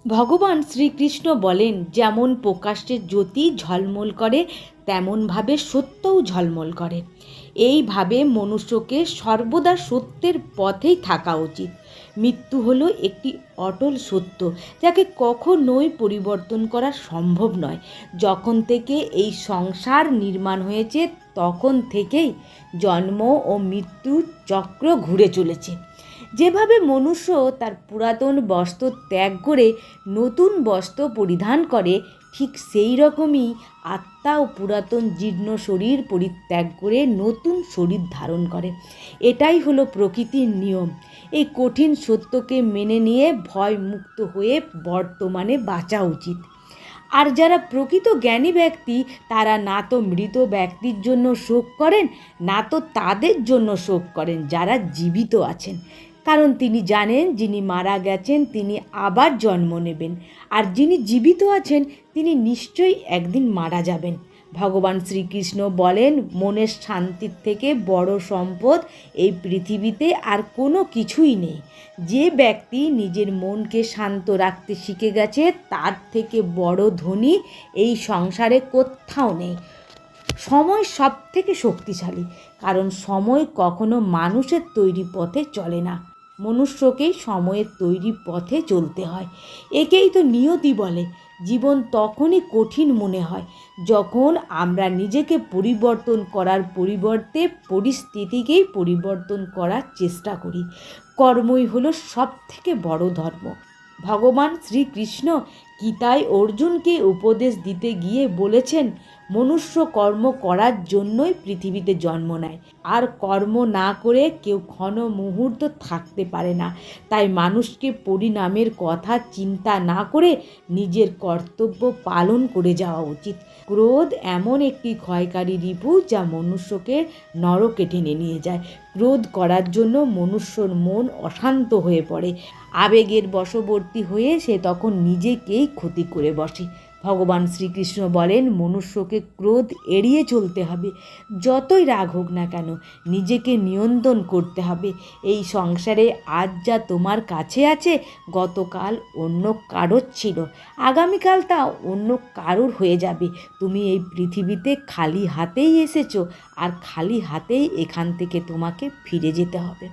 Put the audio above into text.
ভগবান শ্রীকৃষ্ণ বলেন, যেমন প্রকাশ্যে জ্যোতি ঝলমল করে তেমনভাবে সত্যও ঝলমল করে। এইভাবে মনুষ্যকে সর্বদা সত্যের পথেই থাকা উচিত। মৃত্যু হলো একটি অটল সত্য, যাকে কখনোই পরিবর্তন করা সম্ভব নয়। যখন থেকে এই সংসার নির্মাণ হয়েছে তখন থেকেই জন্ম ও মৃত্যু চক্র ঘুরে চলেছে। যেভাবে মনুষ্য তার পুরাতন বস্ত্র ত্যাগ করে নতুন বস্ত্র পরিধান করে, ঠিক সেই রকমই আত্মাও পুরাতন জীর্ণ শরীর পরিত্যাগ করে নতুন শরীর ধারণ করে। এটাই হলো প্রকৃতির নিয়ম। এই কঠিন সত্যকে মেনে নিয়ে ভয় মুক্ত হয়ে বর্তমানে বাঁচা উচিত। আর যারা প্রকৃত জ্ঞানী ব্যক্তি, তারা না তো মৃত ব্যক্তির জন্য শোক করেন, না তো তাদের জন্য শোক করেন যারা জীবিত আছেন। কারণ তিনি জানেন, যিনি মারা গেছেন তিনি আবার জন্ম নেবেন, আর যিনি জীবিত আছেন তিনি নিশ্চয়ই একদিন মারা যাবেন। ভগবান শ্রীকৃষ্ণ বলেন, মনের শান্তির থেকে বড় সম্পদ এই পৃথিবীতে আর কোনো কিছুই নেই। যে ব্যক্তি নিজের মনকে শান্ত রাখতে শিখে গেছে, তার থেকে বড় ধনী এই সংসারে কোথাও নেই। সময় সব থেকে শক্তিশালী, কারণ সময় কখনো মানুষের তৈরি পথে চলে না, মনুষ্যকেই সময়ের তৈরি পথে চলতে হয়। একেই তো নিয়তি বলে। জীবন তখনই কঠিন মনে হয় যখন আমরা নিজেকে পরিবর্তন করার পরিবর্তে পরিস্থিতিকেই পরিবর্তন করার চেষ্টা করি। কর্মই হলো সব থেকে বড় ধর্ম। ভগবান শ্রীকৃষ্ণ গীতায় অর্জুনকে উপদেশ দিতে গিয়ে বলেছেন, মনুষ্য কর্ম করার জন্যই পৃথিবীতে জন্ম নেয়, আর কর্ম না করে কেউ ক্ষণ মুহূর্ত থাকতে পারে না। তাই মানুষকে পরিণামের কথা চিন্তা না করে নিজের কর্তব্য পালন করে যাওয়া উচিত। ক্রোধ এমন একটি ক্ষয়কারী রিপু যা মনুষ্যকে নরকে টেনে নিয়ে যায়। ক্রোধ করার জন্য মনুষ্যর মন অশান্ত হয়ে পড়ে। আবেগের বশবর্তী হয়ে সে তখন নিজেকেই ক্ষতি করে বসে। ভগবান শ্রীকৃষ্ণ বলেন, মনুষ্যকে ক্রোধ এড়িয়ে চলতে হবে। যতই রাগ হোক না কেন, নিজেকে নিয়ন্ত্রণ করতে হবে। এই সংসারে আজ যা তোমার কাছে আছে, গতকাল অন্য কারোর ছিল, আগামীকাল তা অন্য কারোর হয়ে যাবে। তুমি এই পৃথিবীতে খালি হাতেই এসেছো, আর খালি হাতেই এখান থেকে তোমাকে ফিরে যেতে হবে।